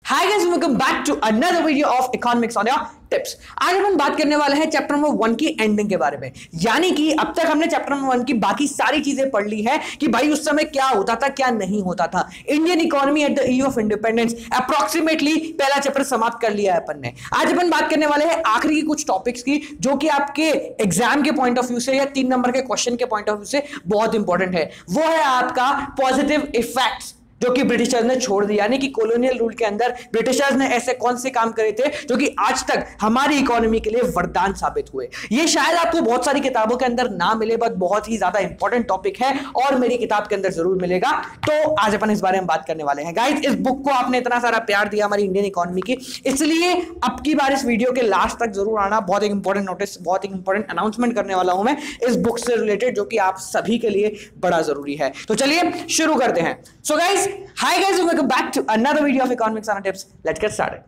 Hi guys, welcome back to another video of economics on your tips. आज हम बात करने वाले हैं चैप्टर नंबर 1 की एंडिंग के बारे में। यानी कि अब तक हमने चैप्टर नंबर 1 की बाकी सारी चीजें पढ़ ली है कि भाई उस समय क्या होता था क्या नहीं होता था। Indian economy at the eve of independence approximately पहला चैप्टर समाप्त कर लिया है अपन ने। आज अपन बात करने वाले हैं आखिरी की कुछ टॉपिक्स की जो कि आपके एग्जाम के पॉइंट ऑफ व्यू से या 3 नंबर के क्वेश्चन के पॉइंट ऑफ व्यू से बहुत इंपॉर्टेंट है। वो है आपका पॉजिटिव इफेक्ट्स जो कि ब्रिटिशर्स ने छोड़ दिया। यानी कि कॉलोनियल रूल के अंदर ब्रिटिशर्स ने ऐसे कौन से काम करे थे जो कि आज तक हमारी इकोनॉमी के लिए वरदान साबित हुए। ये शायद आपको बहुत सारी किताबों के अंदर ना मिले, बट बहुत ही ज्यादा इंपॉर्टेंट टॉपिक है और मेरी किताब के अंदर जरूर मिलेगा। तो आज अपन इस बारे में बात करने वाले हैं। गाइस, इस बुक को आपने इतना सारा प्यार दिया हमारी इंडियन इकोनॉमी की, इसलिए अब की बार इस वीडियो के लास्ट तक जरूर आना। बहुत एक इंपॉर्टेंट नोटिस, बहुत एक इंपॉर्टेंट अनाउंसमेंट करने वाला हूं मैं इस बुक से रिलेटेड, जो कि आप सभी के लिए बड़ा जरूरी है। तो चलिए शुरू करते हैं। So guys, hi guys, welcome back to another video of economics on tips. Let's get started.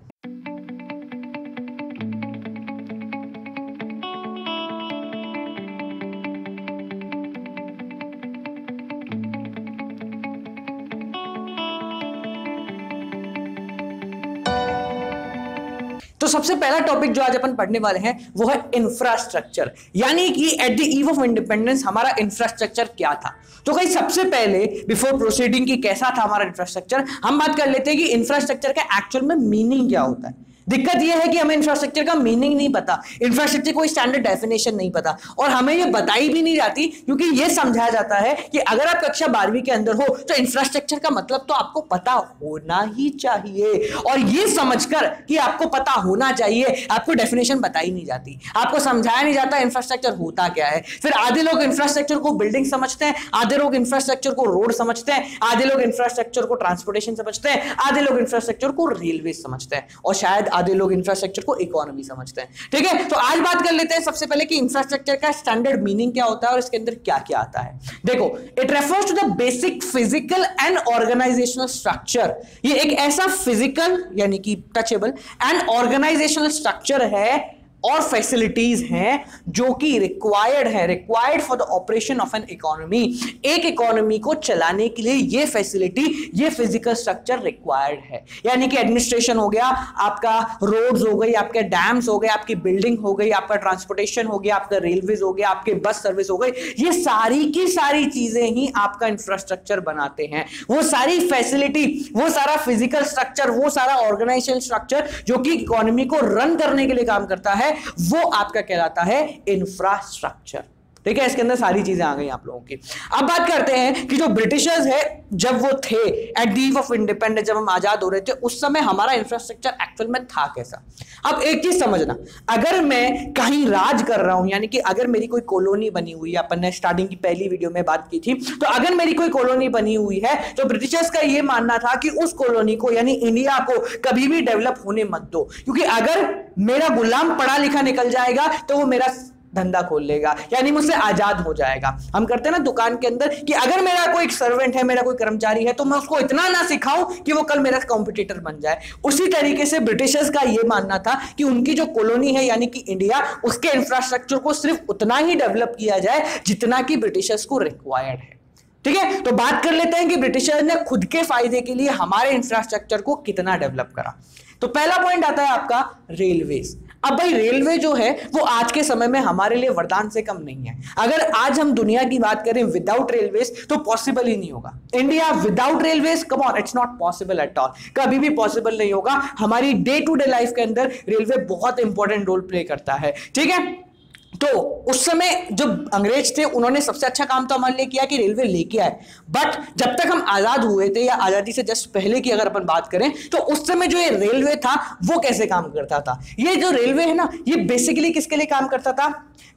तो सबसे पहला टॉपिक जो आज अपन पढ़ने वाले हैं वो है इंफ्रास्ट्रक्चर। यानी कि at the eve of independence हमारा इंफ्रास्ट्रक्चर क्या था। तो कहीं सबसे पहले बिफोर प्रोसीडिंग की कैसा था हमारा इंफ्रास्ट्रक्चर, हम बात कर लेते हैं कि इंफ्रास्ट्रक्चर का एक्चुअल में मीनिंग क्या होता है। दिक्कत यह है कि हमें इंफ्रास्ट्रक्चर का मीनिंग नहीं पता, इंफ्रास्ट्रक्चर कोई स्टैंडर्ड डेफिनेशन नहीं पता और हमें यह बताई भी नहीं जाती, क्योंकि यह समझाया जाता है कि अगर आप कक्षा 12वीं के अंदर हो तो इंफ्रास्ट्रक्चर का मतलब तो आपको पता होना ही चाहिए। और यह समझकर कि आपको पता होना चाहिए आपको डेफिनेशन बताई नहीं जाती, आपको समझाया नहीं जाता इंफ्रास्ट्रक्चर होता क्या है। फिर आधे लोग इंफ्रास्ट्रक्चर को बिल्डिंग समझते हैं, आधे लोग इंफ्रास्ट्रक्चर को रोड समझते हैं, आधे लोग इंफ्रास्ट्रक्चर को ट्रांसपोर्टेशन समझते हैं, आधे लोग इंफ्रास्ट्रक्चर को रेलवे समझते हैं और शायद आधे लोग इंफ्रास्ट्रक्चर को इकोनॉमी समझते हैं। ठीक है, तो आज बात कर लेते हैं सबसे पहले कि इंफ्रास्ट्रक्चर का स्टैंडर्ड मीनिंग क्या होता है और इसके अंदर क्या क्या आता है। देखो, it refers to the basic physical and organisational structure. ये एक ऐसा फिजिकल यानी कि टचेबल एंड ऑर्गेनाइजेशनल स्ट्रक्चर है और फैसिलिटीज हैं जो कि required for the operation of an economy. एक इकोनॉमी को चलाने के लिए ये फैसिलिटी, ये फिजिकल स्ट्रक्चर रिक्वायर्ड है। यानी कि एडमिनिस्ट्रेशन हो गया, आपका रोड्स हो गई, आपके डैम्स हो गए, आपकी बिल्डिंग हो गई, आपका ट्रांसपोर्टेशन हो गया, आपका रेलवेज हो गया, आपके बस सर्विस हो गई, ये सारी की सारी चीजें ही आपका इंफ्रास्ट्रक्चर बनाते हैं। वो सारी फैसिलिटी, वो सारा फिजिकल स्ट्रक्चर, वो सारा ऑर्गेनाइजेशन स्ट्रक्चर जो कि इकोनॉमी को रन करने के लिए काम करता है, वो आपका कहलाता है इंफ्रास्ट्रक्चर। ठीक है, इसके अंदर सारी चीजें आ गई आप लोगों की। अब बात करते हैं कि जो ब्रिटिशर्स है जब वो थे at the eve of independence, जब हम आजाद हो रहे थे, उस समय हमारा इंफ्रास्ट्रक्चर एक्चुअल में था कैसा। अब एक चीज समझना, अगर मैं कहीं राज कर रहा हूं, यानी कि अगर मेरी कोई कॉलोनी बनी हुई है, अपन ने स्टार्टिंग की पहली वीडियो में बात की थी, तो अगर मेरी कोई कॉलोनी बनी हुई है तो ब्रिटिशर्स का यह मानना था कि उस कॉलोनी को यानी इंडिया को कभी भी डेवलप होने मत दो, क्योंकि अगर मेरा गुलाम पढ़ा लिखा निकल जाएगा तो वो मेरा धंधा खोल लेगा, यानी मुझसे आजाद हो जाएगा। हम करते हैं ना दुकान के अंदर कि अगर मेरा कोई सर्वेंट है, मेरा कोई कर्मचारी है, तो मैं उसको इतना ना सिखाऊं कि वो कल मेरा कॉम्पिटिटर बन जाए। उसी तरीके से ब्रिटिशर्स का यह मानना था कि उनकी जो कॉलोनी है यानी कि इंडिया, उसके इंफ्रास्ट्रक्चर को सिर्फ उतना ही डेवलप किया जाए जितना कि ब्रिटिशर्स को रिक्वायर्ड है। ठीक है, तो बात कर लेते हैं कि ब्रिटिशर्स ने खुद के फायदे के लिए हमारे इंफ्रास्ट्रक्चर को कितना डेवलप करा। तो पहला पॉइंट आता है आपका रेलवेज। अब भाई रेलवे जो है वो आज के समय में हमारे लिए वरदान से कम नहीं है। अगर आज हम दुनिया की बात करें विदाउट रेलवेज तो पॉसिबल ही नहीं होगा। India without railways, come on, it's not possible at all, कभी भी पॉसिबल नहीं होगा। हमारी डे टू डे लाइफ के अंदर रेलवे बहुत इंपॉर्टेंट रोल प्ले करता है। ठीक है, तो उस समय जो अंग्रेज थे उन्होंने सबसे अच्छा काम तो हमारे लिए किया कि रेलवे लेके आए। बट जब तक हम आजाद हुए थे या आजादी से जस्ट पहले की अगर अपन बात करें तो उस समय जो ये रेलवे था वो कैसे काम करता था। ये जो रेलवे है ना, ये बेसिकली किसके लिए काम करता था?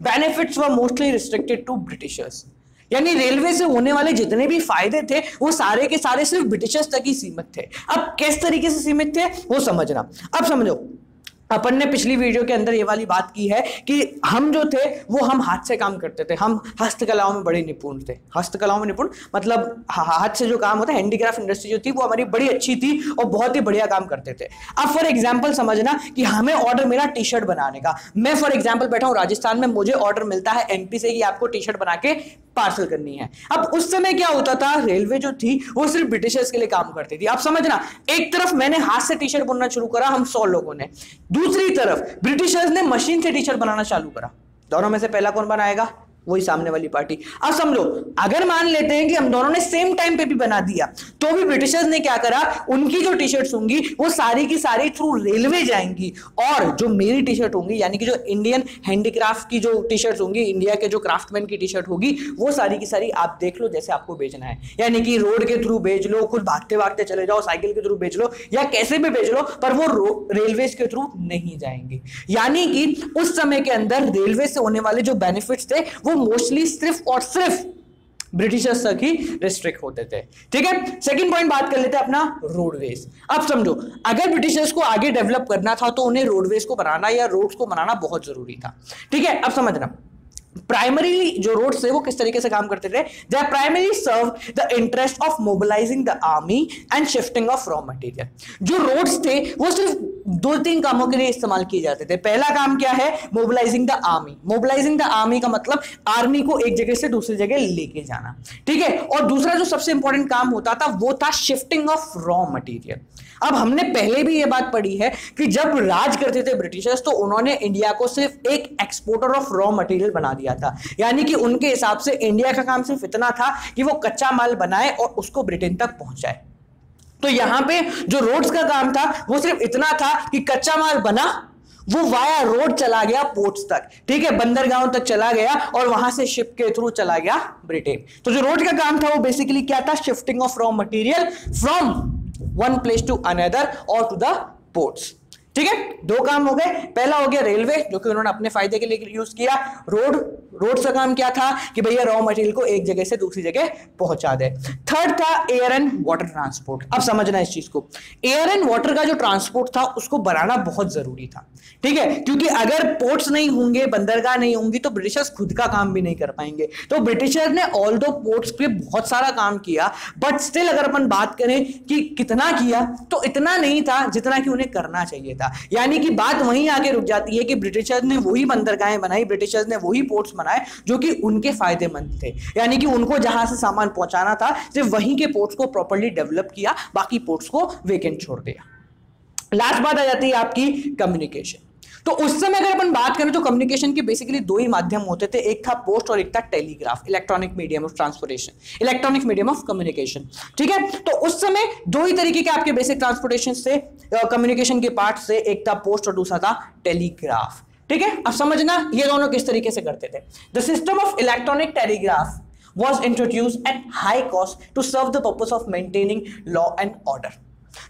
Benefits were mostly restricted to Britishers. यानी रेलवे से होने वाले जितने भी फायदे थे वो सारे के सारे सिर्फ ब्रिटिशर्स तक ही सीमित थे। अब किस तरीके से सीमित थे वो समझना। अब समझो, अपन ने पिछली वीडियो के अंदर ये वाली बात की है कि हम जो थे वो हम हाथ से काम करते थे, हम हस्तकलाओं में बड़े निपुण थे। हस्तकलाओं में निपुण मतलब हाथ से जो काम होता है, हैंडीक्राफ्ट इंडस्ट्री जो थी वो हमारी बड़ी अच्छी थी और बहुत ही बढ़िया काम करते थे। अब फॉर एग्जांपल समझना कि हमें ऑर्डर मिला टी शर्ट बनाने का। मैं फॉर एग्जांपल बैठा हूँ राजस्थान में, मुझे ऑर्डर मिलता है एमपी से कि आपको टी शर्ट बना के पार्सल करनी है। अब उस समय क्या होता था, रेलवे जो थी वो सिर्फ ब्रिटिशर्स के लिए काम करती थी। आप समझना, एक तरफ मैंने हाथ से टी शर्ट बुनना शुरू करा, हम 100 लोगों ने, दूसरी तरफ ब्रिटिशर्स ने मशीन से टी शर्ट बनाना चालू करा। दोनों में से पहला कौन बनाएगा, वही सामने वाली पार्टी। अब समझो, अगर मान लेते हैं कि हम दोनों ने सेम टाइम पे भी बना दिया, तो भी ब्रिटिशर्स ने क्या करा, उनकी जो टी शर्ट्स होंगी वो सारी की सारी थ्रू रेलवे जाएंगी, और जो मेरी टी शर्ट होंगी, यानी कि जो इंडियन हैंडीक्राफ्ट की जो टी शर्ट्स होंगी, इंडिया के जो क्राफ्टमैन की टी शर्ट होगी, वो सारी की सारी आप देख लो जैसे आपको बेचना है। यानी कि रोड के थ्रू बेच लो, खुद भागते भागते चले जाओ, साइकिल के थ्रू बेच लो, या कैसे भी बेच लो, पर वो रेलवेज के थ्रू नहीं जाएंगी। यानी कि उस समय के अंदर रेलवे से होने वाले जो बेनिफिट्स थे वो मोस्टली सिर्फ और सिर्फ ब्रिटिशर्स तक ही रिस्ट्रिक्ट होते थे। ठीक है, सेकंड पॉइंट बात कर लेते हैं अपना रोडवेज। अब समझो, अगर ब्रिटिशर्स को आगे डेवलप करना था तो उन्हें रोडवेज को बनाना या रोड्स को बनाना बहुत जरूरी था। ठीक है, अब समझना, प्राइमरीली जो रोड्स थे वो किस तरीके से काम करते थे, they are primary serve the interest of mobilising the army and shifting of raw material. जो रोड्स थे वो सिर्फ 2-3 कामों के लिए इस्तेमाल किए जाते थे। पहला काम क्या है, mobilising the army. Mobilising the army का मतलब आर्मी को एक जगह से दूसरी जगह लेके जाना। ठीक है, और दूसरा जो सबसे इंपॉर्टेंट काम होता था वो था शिफ्टिंग ऑफ रॉ मटेरियल। अब हमने पहले भी ये बात पढ़ी है कि जब राज करते थे ब्रिटिशर्स तो उन्होंने इंडिया को सिर्फ एक एक्सपोर्टर ऑफ रॉ मटेरियल बना दिया था। यानी कि उनके हिसाब से इंडिया का काम सिर्फ इतना था कि वो कच्चा माल बनाए और उसको ब्रिटेन तक पहुंचाए। तो यहां पे जो रोड्स का काम था वो सिर्फ इतना था कि कच्चा माल बना, वो वाया रोड चला गया पोर्ट्स तक। ठीक है, बंदरगाहों तक चला गया और वहां से शिप के थ्रू चला गया ब्रिटेन। तो जो रोड का काम था वो बेसिकली क्या था, shifting of raw material from one place to another और टू द पोर्ट्स। ठीक है, 2 काम हो गए। पहला हो गया रेलवे, जो कि उन्होंने अपने फायदे के लिए यूज किया। रोड का काम क्या था कि भैया रॉ मटेरियल को एक जगह से दूसरी जगह पहुंचा दे। थर्ड था एयर एंड वाटर ट्रांसपोर्ट। अब समझना इस चीज को, एयर एंड वाटर का जो ट्रांसपोर्ट था उसको बढ़ाना बहुत जरूरी था। ठीक है, क्योंकि अगर पोर्ट्स नहीं होंगे, बंदरगाह नहीं होंगी, तो ब्रिटिशर्स खुद का काम भी नहीं कर पाएंगे। तो ब्रिटिशर ने ऑल्दो पोर्ट्स पे बहुत सारा काम किया, बट स्टिल अगर अपन बात करें कि कितना किया, तो इतना नहीं था जितना कि उन्हें करना चाहिए था। यानी कि बात वहीं आगे रुक जाती है कि ब्रिटिशर्स ने वही बंदरगाहें बनाई, ब्रिटिशर्स ने वही पोर्ट्स बनाए जो कि उनके फायदेमंद थे। यानी कि उनको जहां से सामान पहुंचाना था सिर्फ वहीं के पोर्ट्स को प्रॉपर्ली डेवलप किया, बाकी पोर्ट्स को वेकेंट छोड़ दिया। लास्ट बात आ जाती है आपकी कम्युनिकेशन। तो उस समय अगर अपन बात करें तो कम्युनिकेशन के बेसिकली 2 ही माध्यम होते थे, एक था पोस्ट और एक था telegraph, electronic medium of transportation, electronic medium of communication. ठीक है, तो उस समय 2 ही तरीके के आपके बेसिक ट्रांसपोर्टेशन से, कम्युनिकेशन के पार्ट से, एक था पोस्ट और दूसरा था टेलीग्राफ। ठीक है, अब समझना ये दोनों किस तरीके से करते थे। The system of electronic telegraph was introduced at high cost to serve the purpose of maintaining law and order।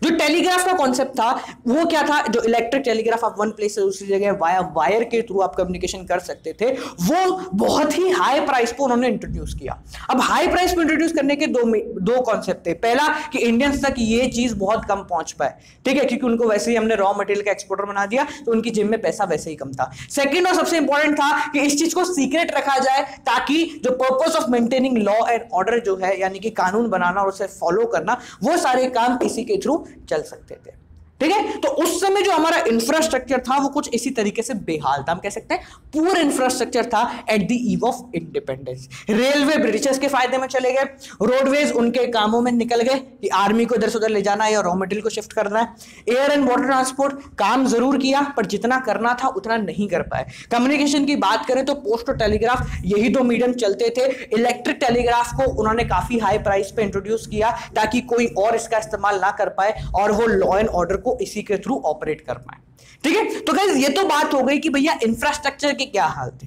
जो टेलीग्राफ का कॉन्सेप्ट था वो क्या था, जो इलेक्ट्रिक टेलीग्राफ आप वन प्लेस से दूसरी जगह वाया वायर के थ्रू आप कम्युनिकेशन कर सकते थे, वो बहुत ही हाई प्राइस पे उन्होंने इंट्रोड्यूस किया। अब हाई प्राइस पे इंट्रोड्यूस करने के दो कॉन्सेप्ट थे। पहला कि इंडियंस तक ये चीज बहुत कम पहुंच पाए, ठीक है, क्योंकि उनको वैसे ही हमने रॉ मटेरियल का एक्सपोर्टर बना दिया तो उनकी जेब में पैसा वैसे ही कम था। सेकंड और सबसे इंपॉर्टेंट था कि इस चीज को सीक्रेट रखा जाए ताकि जो purpose of maintaining law and order जो है, यानी कि कानून बनाना और उसे फॉलो करना, वो सारे काम इसी के थ्रू चल सकते थे। ठीक है, तो उस समय जो हमारा इंफ्रास्ट्रक्चर था वो कुछ इसी तरीके से बेहाल था, हम कह सकते हैं पूरा इंफ्रास्ट्रक्चर था at the eve of independence. Railway Britishers के फायदे में चले गए, रोडवेज उनके कामों में निकल गए कि आर्मी को इधर से उधर ले जाना है या रॉ मटेरियल को शिफ्ट करना है। एयर एंड वाटर ट्रांसपोर्ट काम जरूर किया पर जितना करना था उतना नहीं कर पाए। कम्युनिकेशन की बात करें तो पोस्ट और टेलीग्राफ यही 2 मीडियम चलते थे। इलेक्ट्रिक टेलीग्राफ को उन्होंने काफी हाई प्राइस पे इंट्रोड्यूस किया ताकि कोई और इसका इस्तेमाल ना कर पाए और वो लॉ एंड ऑर्डर को इसी के थ्रू ऑपरेट कर पाए। ठीक है, तो गाइस ये तो बात हो गई कि भैया इंफ्रास्ट्रक्चर के क्या हाल थे।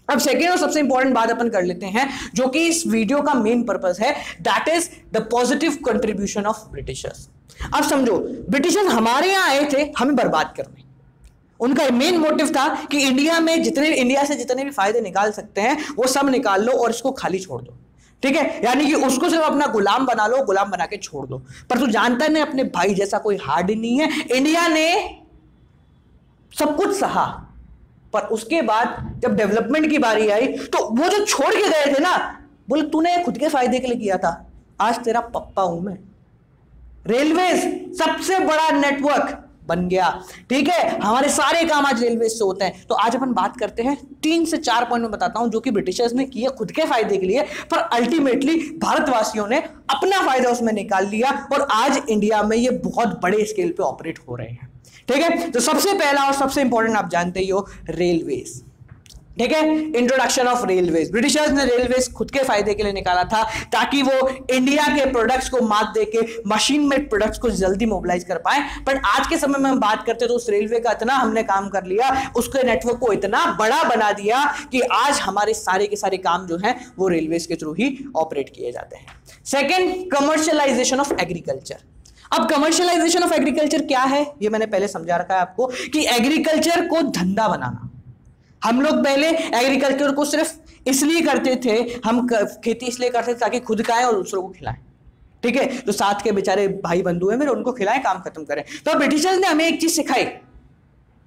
अब सेकेंड और सबसे इंपॉर्टेंट बात अपन कर लेते हैं जो कि इस वीडियो का मेन पर्पस है, that is the positive contribution of Britishers. अब समझो, ब्रिटिशर्स हमारे यहां आए थे हमें बर्बाद करने। उनका मेन मोटिव था कि इंडिया से जितने भी फायदे निकाल सकते हैं वो सब निकाल लो और इसको खाली छोड़ दो। ठीक है, यानी कि उसको सिर्फ अपना गुलाम बना लो, गुलाम बना के छोड़ दो। पर तू जानता नहीं अपने भाई जैसा कोई हार्ड ही नहीं है। इंडिया ने सब कुछ सहा, पर उसके बाद जब डेवलपमेंट की बारी आई तो वो जो छोड़ के गए थे ना, बोले तूने खुद के फायदे के लिए किया था, आज तेरा पप्पा हूं मैं। रेलवेज सबसे बड़ा नेटवर्क बन गया। ठीक है, हमारे सारे काम आज रेलवे से होते हैं। तो आज अपन बात करते हैं 3 से 4 पॉइंट में बताता हूं जो कि ब्रिटिशर्स ने किए खुद के फायदे के लिए, पर अल्टीमेटली भारतवासियों ने अपना फायदा उसमें निकाल लिया और आज इंडिया में ये बहुत बड़े स्केल पे ऑपरेट हो रहे हैं। ठीक है, तो सबसे पहला और सबसे इंपॉर्टेंट आप जानते ही हो, रेलवेज। ठीक है, इंट्रोडक्शन ऑफ रेलवेज। ब्रिटिशर्स ने रेलवेज खुद के फायदे के लिए निकाला था ताकि वो इंडिया के प्रोडक्ट्स को मात देके मशीन मेड प्रोडक्ट्स को जल्दी मोबिलाइज कर पाए। बट आज के समय में हम बात करते तो उस रेलवे का इतना हमने काम कर लिया, उसके नेटवर्क को इतना बड़ा बना दिया कि आज हमारे सारे के सारे काम जो हैं वो रेलवेज के थ्रू ही ऑपरेट किए जाते हैं। Second, commercialisation of agriculture. अब कमर्शियलाइजेशन ऑफ एग्रीकल्चर क्या है, ये मैंने पहले समझा रखा है आपको कि एग्रीकल्चर को धंधा बनाना। हम लोग पहले एग्रीकल्चर को सिर्फ इसलिए करते थे, हम खेती इसलिए करते थे ताकि खुद खाएं और दूसरों को खिलाएं। ठीक है, तो साथ के बेचारे भाई बंधु हैं मेरे, उनको खिलाएं, काम खत्म करें। तो ब्रिटिशर्स ने हमें एक चीज सिखाई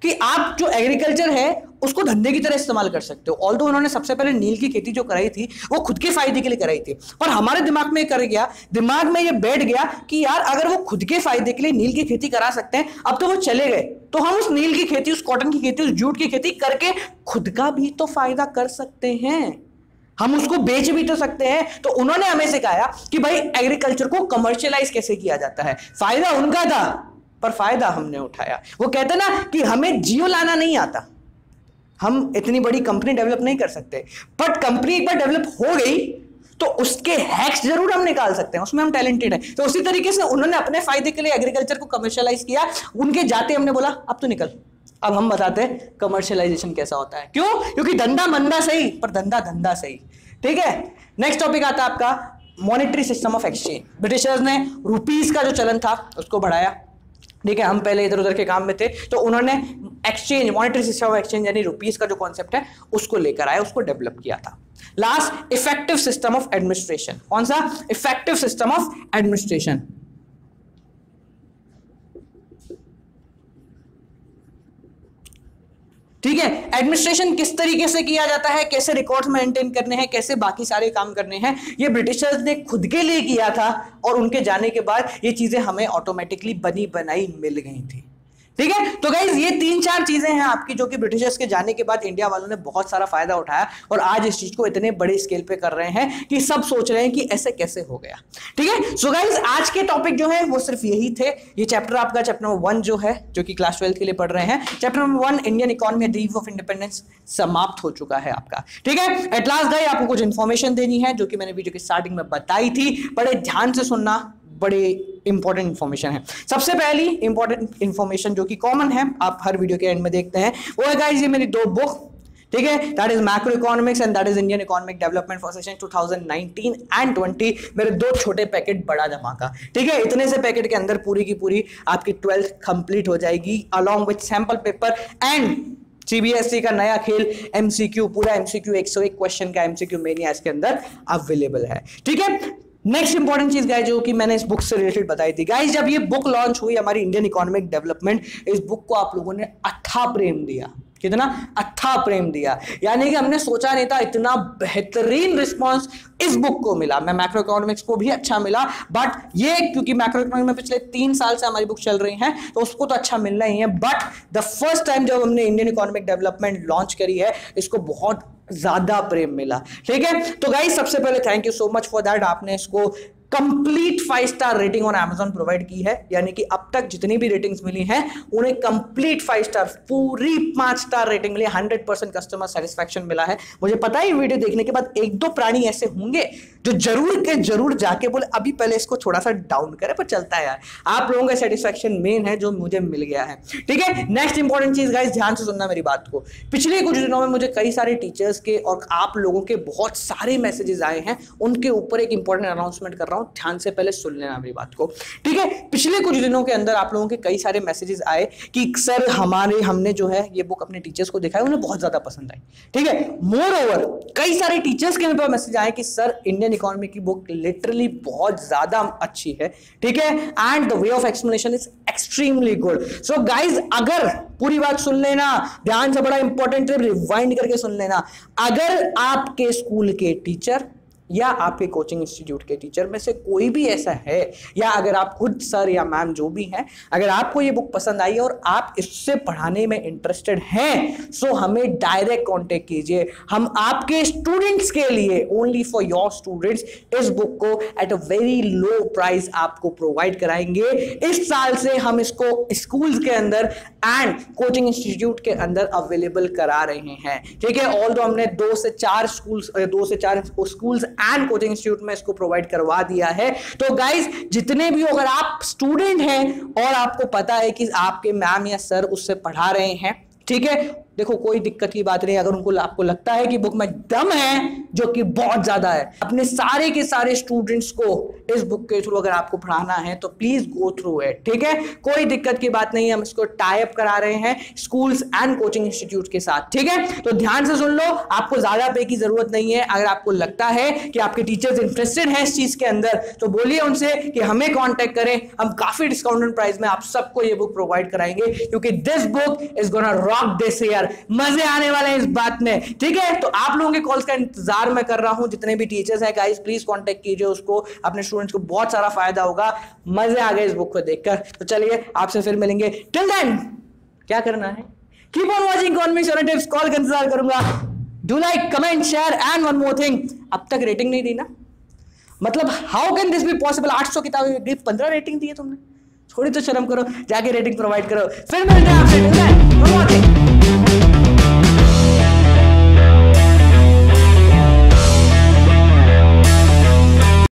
कि आप जो एग्रीकल्चर है उसको धंधे की तरह इस्तेमाल कर सकते हो। ऑल्दो उन्होंने सबसे पहले नील की खेती जो कराई थी वो खुद के फायदे के लिए कराई थी, पर हमारे दिमाग में कर गया, दिमाग में ये बैठ गया कि यार अगर वो खुद के फायदे के लिए नील की खेती करा सकते हैं, अब तो वो चले गए, तो हम उस नील की खेती, उस कॉटन की खेती, उस जूट की खेती करके खुद का भी तो फायदा कर सकते हैं, हम उसको बेच भी तो सकते हैं। तो उन्होंने हमें सिखाया कि भाई एग्रीकल्चर को कमर्शियलाइज कैसे किया जाता है। फायदा उनका था पर फायदा हमने उठाया। वो कहते ना कि हमें जियो लाना नहीं आता, हम इतनी बड़ी कंपनी डेवलप नहीं कर सकते, बट कंपनी एक बार डेवलप हो गई तो उसके हैक्स जरूर हम निकाल सकते हैं, उसमें हम टैलेंटेड हैं। तो उसी तरीके से उन्होंने अपने फायदे के लिए एग्रीकल्चर को कमर्शियलाइज किया। उनके जाते हमने बोला अब तो निकल, अब हम बताते हैं कमर्शियलाइजेशन कैसा होता है। क्यों? क्योंकि धंधा मंदा सही पर धंधा धंधा सही। ठीक है, नेक्स्ट टॉपिक आता है आपका monetary system of exchange. Britishers ने रुपीज का जो चलन था उसको बढ़ाया। ठीक है, हम पहले इधर उधर के काम में थे, तो उन्होंने exchange, monetary system of exchange यानी रुपीस का जो कॉन्सेप्ट है उसको लेकर आए, उसको डेवलप किया था। Last, effective system of administration. कौन सा? Effective system of administration. ठीक है, एडमिनिस्ट्रेशन किस तरीके से किया जाता है, कैसे रिकॉर्ड्स मेंटेन करने हैं, कैसे बाकी सारे काम करने हैं, ये ब्रिटिशर्स ने खुद के लिए किया था और उनके जाने के बाद ये चीजें हमें ऑटोमेटिकली बनी बनाई मिल गई थी। ठीक है, तो गाइज ये 3-4 चीजें हैं आपकी जो कि ब्रिटिशर्स के जाने के बाद इंडिया वालों ने बहुत सारा फायदा उठाया और आज इस चीज को इतने बड़े स्केल पे कर रहे हैं कि सब सोच रहे हैं कि ऐसे कैसे हो गया। ठीक है, सो गाइज आज के टॉपिक जो है वो सिर्फ यही थे। ये चैप्टर आपका चैप्टर नंबर 1 जो है, जो कि क्लास 12 के लिए पढ़ रहे हैं, chapter number 1 Indian economy at the eve of independence समाप्त हो चुका है आपका। ठीक है, एट लास्ट गाइस आपको कुछ इन्फॉर्मेशन देनी है जो कि मैंने वीडियो की स्टार्टिंग में बताई थी, बड़े ध्यान से सुनना, बड़े इंपॉर्टेंट इंफॉर्मेशन है। सबसे पहली इंपॉर्टेंट इंफॉर्मेशन जो कि कॉमन है, आप हर वीडियो के एंड में देखते हैं, वो है गाइस ये मेरी 2 बुक। ठीक है, that is macro economics and that is Indian economic development for session 2019 and 20। मेरे 2 छोटे पैकेट बड़ा धमाका। ठीक है, इतने से पैकेट के अंदर पूरी की पूरी आपकी 12th कंप्लीट हो जाएगी along with sample paper and CBSE का नया खेल एमसीक्यू, पूरा एमसीक्यू 101 क्वेश्चन का एमसीक्यू मेनिया इसके अंदर अवेलेबल है। ठीक है, नेक्स्ट इंपॉर्टेंट चीज गाइस जो कि मैंने इस बुक से रिलेटेड बताई थी, गाइस जब ये बुक लॉन्च हुई हमारी इंडियन इकोनॉमिक डेवलपमेंट, इस बुक को आप लोगों ने अथाह प्रेम दिया। कितना अथाह प्रेम दिया, यानी कि हमने सोचा नहीं था इतना बेहतरीन रिस्पांस इस बुक को मिला। मैं मैक्रो इकोनॉमिक्स को भी अच्छा मिला, बट ये क्योंकि मैक्रो इकोनॉमिक्स में पिछले 3 साल से हमारी बुक चल रही है तो उसको तो अच्छा मिलना ही है, बट द फर्स्ट टाइम जब हमने इंडियन इकोनॉमिक डेवलपमेंट लॉन्च करी है इसको बहुत ज्यादा प्रेम मिला। ठीक है, तो गाइस सबसे पहले thank you so much for that, आपने इसको complete 5 star rating on Amazon provide की है, यानी कि अब तक जितनी भी रेटिंग्स मिली हैं उन्हें कंप्लीट 5 स्टार, पूरी 5 स्टार रेटिंग मिली, 100% कस्टमर सेटिस्फैक्शन मिला है। मुझे पता है वीडियो देखने के बाद 1-2 प्राणी ऐसे होंगे जो जरूर के जरूर जाके बोले अभी पहले इसको थोड़ा सा डाउन करे, पर चलता है यार, आप लोगों का सेटिस्फैक्शन मेन है जो मुझे मिल गया है। ठीक है, नेक्स्ट इंपॉर्टेंट चीज गाइस, ध्यान से सुनना मेरी बात को। पिछले कुछ दिनों में मुझे कई सारे टीचर्स के और आप लोगों के बहुत सारे मैसेजेस आए हैं, उनके ऊपर एक इंपॉर्टेंट अनाउंसमेंट कर रहा हूं, ध्यान से पहले सुन लेना मेरी बात को। ठीक है, पिछले कुछ दिनों के अंदर आप लोगों के कई सारे मैसेजेस आए कि सर हमने जो है ये बुक अपने टीचर्स को दिखाई, उन्हें बहुत ज्यादा पसंद आई। ठीक है, मोर ओवर कई सारे टीचर्स के मेरे पास मैसेज आए कि सर इंडियन इकोनॉमी की बुक लिटरली बहुत ज्यादा अच्छी है। ठीक है, and the way of explanation is extremely good. So guys अगर पूरी बात सुन लेना ध्यान से, बड़ा इंपॉर्टेंट है, रिवाइंड करके सुन लेना। अगर आपके स्कूल के टीचर या आपके कोचिंग इंस्टीट्यूट के टीचर में से कोई भी ऐसा है, या अगर आप खुद सर या मैम जो भी हैं, अगर आपको ये बुक पसंद आई और आप इससे पढ़ाने में इंटरेस्टेड हैं, सो हमें डायरेक्ट कांटेक्ट कीजिए। हम आपके स्टूडेंट्स के लिए, ओनली फॉर योर स्टूडेंट्स, इस बुक को at a very low price आपको प्रोवाइड कराएंगे। इस साल से हम इसको स्कूल्स के अंदर एंड कोचिंग इंस्टीट्यूट के अंदर अवेलेबल करा रहे हैं, ठीक है। ऑल्दो हमने 2 से 4 स्कूल्स एंड कोचिंग इंस्टीट्यूट में इसको प्रोवाइड करवा दिया है। तो गाइस, जितने भी, अगर आप स्टूडेंट हैं और आपको पता है कि आपके मैम या सर उससे पढ़ा रहे हैं, ठीक है, देखो कोई दिक्कत की बात नहीं। अगर आपको लगता है कि बुक में दम है, जो कि बहुत ज्यादा है, अपने सारे के सारे स्टूडेंट्स को इस बुक के थ्रू अगर आपको पढ़ाना है तो प्लीज गो थ्रू इट, ठीक है। कोई दिक्कत की बात नहीं है, हम इसको टाई अप करा रहे हैं स्कूल्स एंड कोचिंग इंस्टीट्यूट के साथ, ठीक है। तो ध्यान से सुन लो, आपको ज्यादा पे की जरूरत नहीं है। अगर आपको लगता है कि आपके टीचर्स इंटरेस्टेड हैं इस चीज के अंदर, तो बोलिए उनसे कि हमें कॉन्टेक्ट करें, हम काफी डिस्काउंटेड प्राइस में आप सबको ये बुक प्रोवाइड कराएंगे, क्योंकि this book is gonna rock this year. मजे आने वाले हैं इस बात में, ठीक है। तो आप लोगों के कॉल्स का इंतजार मैं कर रहा हूं। जितने भी टीचर्स हैं गाइस, प्लीज कांटेक्ट कीजिए उसको, अपने स्टूडेंट्स को बहुत सारा फायदा होगा। मजे आ गए इस बुक को देखकर। तो चलिए आपसे फिर मिलेंगे, टिल देन क्या करना है, कीप ऑन वाचिंग इकोनॉमिक्स और टिप्स। कॉल का इंतजार करूंगा। Do like, comment, share and one more thing, अब तक रेटिंग नहीं दी ना, मतलब how can this be possible. 800 किताबें 15 रेटिंग दी है तुमने, थोड़ी तो शर्म करो, जाके रेटिंग प्रोवाइड करो। फिर मिलते हैं आपसे, till then, one more thing.